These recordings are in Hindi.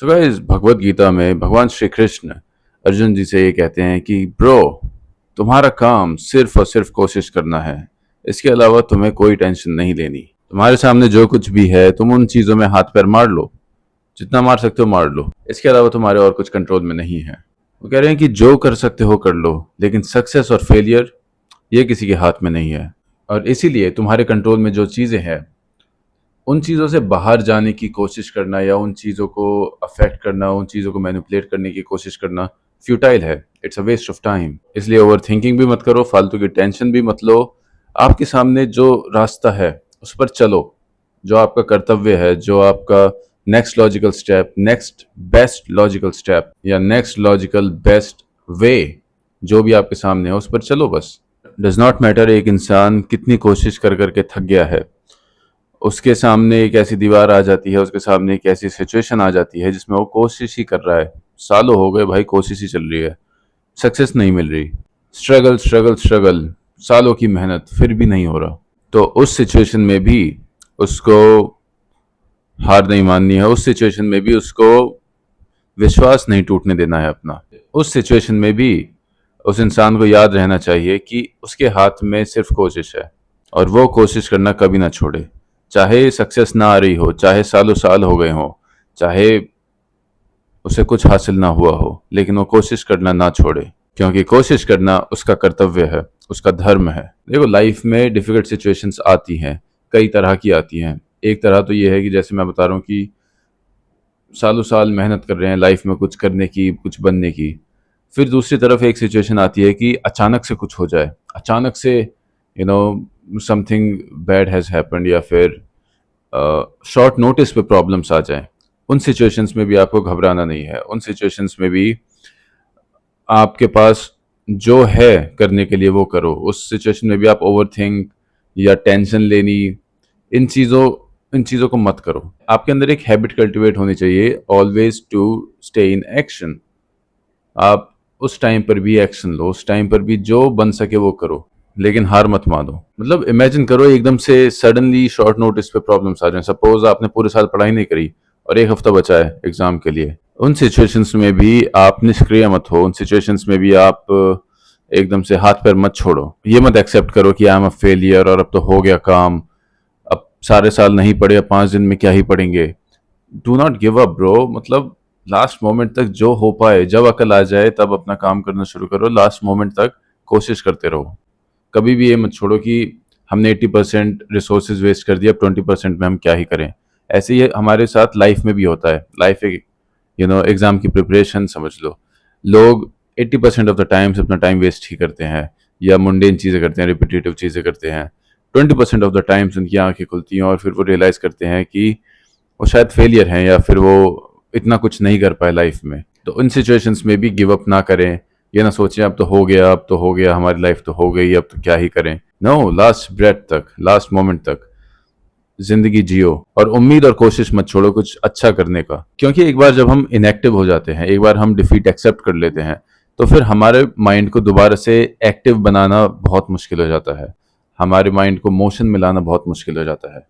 सो गाइस, भगवत गीता में भगवान श्री कृष्ण अर्जुन जी से ये कहते हैं कि ब्रो, तुम्हारा काम सिर्फ और सिर्फ कोशिश करना है। इसके अलावा तुम्हें कोई टेंशन नहीं लेनी। तुम्हारे सामने जो कुछ भी है तुम उन चीजों में हाथ पैर मार लो, जितना मार सकते हो मार लो। इसके अलावा तुम्हारे और कुछ कंट्रोल में नहीं है। वो कह रहे हैं कि जो कर सकते हो कर लो, लेकिन सक्सेस और फेलियर ये किसी के हाथ में नहीं है। और इसीलिए तुम्हारे कंट्रोल में जो चीजें हैं उन चीज़ों से बाहर जाने की कोशिश करना या उन चीज़ों को अफेक्ट करना, उन चीज़ों को मैनिपुलेट करने की कोशिश करना फ्यूटाइल है। It's a waste of time. इसलिए ओवर थिंकिंग भी मत करो, फालतू की टेंशन भी मत लो। आपके सामने जो रास्ता है उस पर चलो। जो आपका कर्तव्य है, जो आपका next logical step, next best logical step या नेक्स्ट लॉजिकल बेस्ट वे जो भी आपके सामने है उस पर चलो बस। डज नॉट मैटर एक इंसान कितनी कोशिश कर करके थक गया है, उसके सामने एक ऐसी दीवार आ जाती है, उसके सामने एक ऐसी सिचुएशन आ जाती है जिसमें वो कोशिश ही कर रहा है। सालों हो गए भाई, कोशिश ही चल रही है, सक्सेस नहीं मिल रही। स्ट्रगल स्ट्रगल स्ट्रगल, सालों की मेहनत, फिर भी नहीं हो रहा। तो उस सिचुएशन में भी उसको हार नहीं माननी है। उस सिचुएशन में भी उसको विश्वास नहीं टूटने देना है अपना। उस सिचुएशन में भी उस इंसान को याद रहना चाहिए कि उसके हाथ में सिर्फ कोशिश है और वो कोशिश करना कभी ना छोड़े। चाहे सक्सेस ना आ रही हो, चाहे सालों साल हो गए हो, चाहे उसे कुछ हासिल ना हुआ हो, लेकिन वो कोशिश करना ना छोड़े, क्योंकि कोशिश करना उसका कर्तव्य है, उसका धर्म है। देखो, लाइफ में डिफिकल्ट सिचुएशंस आती हैं, कई तरह की आती हैं। एक तरह तो ये है कि जैसे मैं बता रहा हूँ कि सालों साल मेहनत कर रहे हैं लाइफ में कुछ करने की, कुछ बनने की। फिर दूसरी तरफ एक सिचुएशन आती है कि अचानक से कुछ हो जाए, अचानक से समथिंग बैड हैज़ हैपेंड, या फिर शॉर्ट नोटिस पे प्रॉब्लम्स आ जाएं। उन सिचुएशंस में भी आपको घबराना नहीं है। उन सिचुएशंस में भी आपके पास जो है करने के लिए वो करो। उस सिचुएशन में भी आप ओवर थिंक या टेंशन लेनी, इन चीज़ों को मत करो। आपके अंदर एक हैबिट कल्टिवेट होनी चाहिए, always to stay in action. आप उस टाइम पर भी एक्शन लो, उस टाइम पर भी जो बन सके वो करो, लेकिन हार मत मानो। मतलब इमेजिन करो एकदम से सडनली शॉर्ट नोटिस पे प्रॉब्लम्स आ जाएं। सपोज आपने पूरे साल पढ़ाई नहीं करी और एक हफ्ता बचा है एग्जाम के लिए। उन सिचुएशंस में भी आप निष्क्रिय मत हो। उन सिचुएशंस में भी आप एकदम से हाथ पैर मत छोड़ो। ये मत एक्सेप्ट करो कि आई एम अ फेलियर और अब तो हो गया काम, अब सारे साल नहीं पढ़े, अब 5 दिन में क्या ही पढ़ेंगे। Do not give up bro. मतलब लास्ट मोमेंट तक जो हो पाए, जब अकल आ जाए तब अपना काम करना शुरू करो। लास्ट मोमेंट तक कोशिश करते रहो। कभी भी ये मत छोड़ो कि हमने 80% रिसोर्सेज वेस्ट कर दिया, अब 20% में हम क्या ही करें। ऐसे ही हमारे साथ लाइफ में भी होता है। लाइफ एक एग्जाम की प्रिपरेशन समझ लो। लोग 80% ऑफ द टाइम्स अपना टाइम वेस्ट ही करते हैं या मुंडेन चीज़ें करते हैं, रिपीटेटिव चीज़ें करते हैं। 20% ऑफ द टाइम्स उनकी आंखें खुलती हैं और फिर वो रियलाइज़ करते हैं कि वो शायद फेलियर हैं या फिर वो इतना कुछ नहीं कर पाए लाइफ में। तो उन सिचुएशंस में भी गिव अप ना करें। ये ना सोचें अब तो हो गया, अब तो हो गया, हमारी लाइफ तो हो गई, अब तो क्या ही करें। नो, लास्ट ब्रेथ तक, लास्ट मोमेंट तक जिंदगी जियो और उम्मीद और कोशिश मत छोड़ो कुछ अच्छा करने का। क्योंकि एक बार जब हम इनएक्टिव हो जाते हैं, एक बार हम डिफीट एक्सेप्ट कर लेते हैं, तो फिर हमारे माइंड को दोबारा से एक्टिव बनाना बहुत मुश्किल हो जाता है। हमारे माइंड को मोशन में लाना बहुत मुश्किल हो जाता है।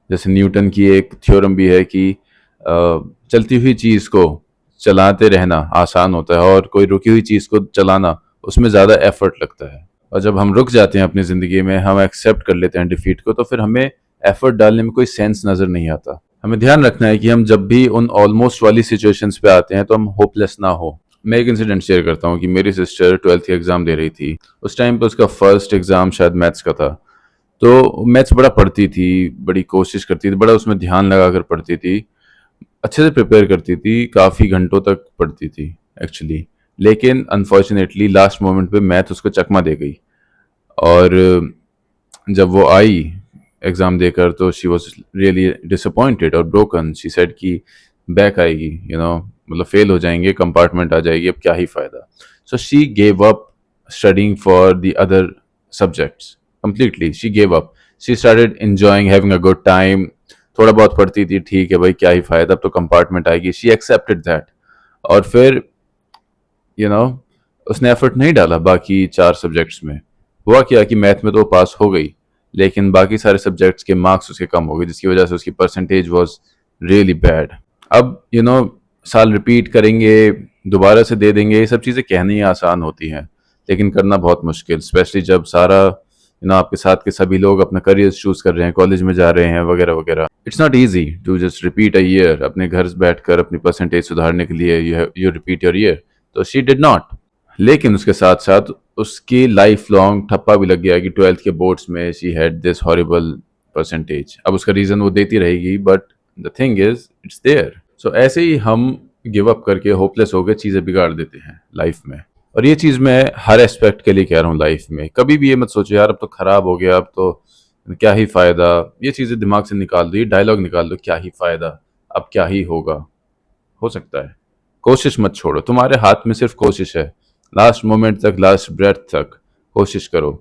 जैसे न्यूटन की एक थ्योरम भी है कि चलती हुई चीज़ को चलाते रहना आसान होता है और कोई रुकी हुई चीज़ को चलाना उसमें ज़्यादा एफर्ट लगता है। और जब हम रुक जाते हैं अपनी ज़िंदगी में, हम एक्सेप्ट कर लेते हैं डिफीट को, तो फिर हमें एफर्ट डालने में कोई सेंस नज़र नहीं आता। हमें ध्यान रखना है कि हम जब भी उन ऑलमोस्ट वाली सिचुएशंस पे आते हैं तो हम होपलेस ना हो। मैं एक इंसिडेंट शेयर करता हूँ कि मेरी सिस्टर 12th की एग्ज़ाम दे रही थी। उस टाइम पे उसका फर्स्ट एग्ज़ाम शायद मैथ्स का था। तो मैथ्स बड़ा पढ़ती थी, बड़ी कोशिश करती थी, बड़ा उसमें ध्यान लगा कर पढ़ती थी, अच्छे से प्रिपेयर करती थी, काफ़ी घंटों तक पढ़ती थी एक्चुअली। लेकिन अनफॉर्चुनेटली लास्ट मोमेंट पे मैथ उसको चकमा दे गई। और जब वो आई एग्ज़ाम देकर तो शी वॉज रियली डिसअपॉइंटेड और ब्रोकन। शी सेड कि बैक आएगी, मतलब फेल हो जाएंगे, कंपार्टमेंट आ जाएगी, अब क्या ही फ़ायदा। So she gave up studying for the other subjects completely. She gave up. She started enjoying, having a good time. थोड़ा बहुत पढ़ती थी, ठीक है भाई क्या ही फ़ायदा, अब तो कंपार्टमेंट आएगी। She accepted that. और फिर उसने एफर्ट नहीं डाला बाकी 4 सब्जेक्ट्स में। हुआ क्या कि मैथ में तो वो पास हो गई, लेकिन बाकी सारे सब्जेक्ट्स के मार्क्स उसके कम हो गए, जिसकी वजह से उसकी परसेंटेज वाज रियली बैड। अब साल रिपीट करेंगे, दोबारा से दे देंगे, ये सब चीज़ें कहनी आसान होती हैं लेकिन करना बहुत मुश्किल, स्पेशली जब सारा आपके साथ के सभी लोग अपना करियर चूज कर रहे हैं, कॉलेज में जा रहे हैं वगैरह वगैरह। It's not easy to just repeat a year, अपने घर बैठकर अपनी परसेंटेज सुधारने के लिए यू रिपीट योर ईयर। तो शी डिड नॉट। लेकिन उसके साथ साथ उसकी लाइफ लॉन्ग ठप्पा भी लग गया कि 12th के बोर्ड्स में she had this horrible percentage. अब उसका रीजन वो देती रहेगी, but the thing is it's there. So ऐसे ही हम गिव अप करके होपलेस होकर चीजें बिगाड़ देते हैं लाइफ में। और ये चीज मैं हर एस्पेक्ट के लिए कह रहा हूँ लाइफ में। कभी भी ये मत सोचो यार अब तो खराब हो गया, अब तो क्या ही फायदा। ये चीजें दिमाग से निकाल दो, ये डायलॉग निकाल दो, क्या ही फायदा, अब क्या ही होगा। हो सकता है। कोशिश मत छोड़ो, तुम्हारे हाथ में सिर्फ कोशिश है। लास्ट मोमेंट तक, लास्ट ब्रेथ तक कोशिश करो।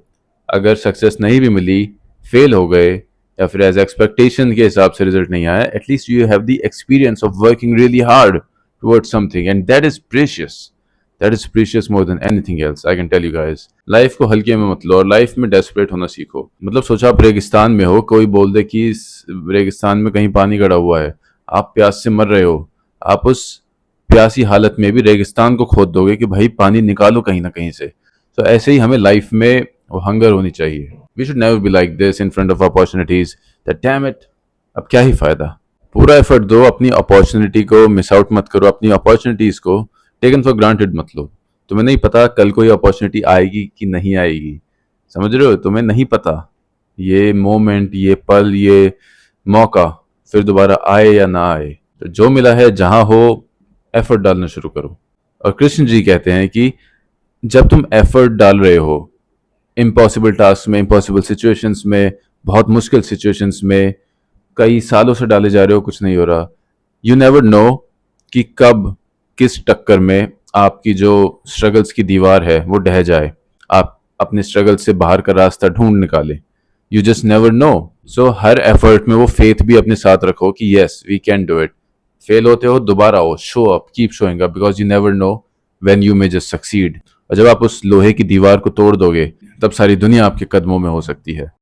अगर सक्सेस नहीं भी मिली, फेल हो गए या फिर एज एक्सपेक्टेशन के हिसाब से रिजल्ट नहीं आया, at least you have the experience of working really hard towards something and that is precious. That is precious more than anything else, I can tell you guys. Life को हल्के में मत लो और लाइफ में डेस्परेट होना सीखो। मतलब सोचा आप रेगिस्तान में हो, कोई बोल दे कि इस रेगिस्तान में कहीं पानी गड़ा हुआ है, आप प्यास से मर रहे हो, आप उस प्यासी हालत में भी रेगिस्तान को खोद दोगे कि भाई पानी निकालो कहीं ना कहीं से। तो ऐसे ही हमें लाइफ में वो हंगर होनी चाहिए। We should never be like this in front of opportunities that damn it, अब क्या ही फायदा। पूरा एफर्ट दो, अपनी अपॉर्चुनिटी को मिस आउट मत करो, अपनी अपॉर्चुनिटीज को टेकन फॉर ग्रांटेड मत लो। तुम्हें नहीं पता कल कोई अपॉर्चुनिटी आएगी कि नहीं आएगी, समझ रहे हो? तुम्हें नहीं पता ये मोमेंट, ये पल, ये मौका फिर दोबारा आए या ना आए। तो जो मिला है जहां हो, एफर्ट डालना शुरू करो। और कृष्ण जी कहते हैं कि जब तुम एफर्ट डाल रहे हो इम्पॉसिबल टास्क में, इम्पॉसिबल सिचुएशंस में, बहुत मुश्किल सिचुएशंस में, कई सालों से डाले जा रहे हो, कुछ नहीं हो रहा, यू नेवर नो कि कब किस टक्कर में आपकी जो स्ट्रगल्स की दीवार है वो ढह जाए, आप अपने स्ट्रगल से बाहर का रास्ता ढूंढ निकाले। You just never know. So हर एफर्ट में वो फेथ भी अपने साथ रखो कि yes we can do it. Fail होते हो दोबारा हो, show up, keep showing up, because you never know when you may just succeed. और जब आप उस लोहे की दीवार को तोड़ दोगे तब सारी दुनिया आपके कदमों में हो सकती है।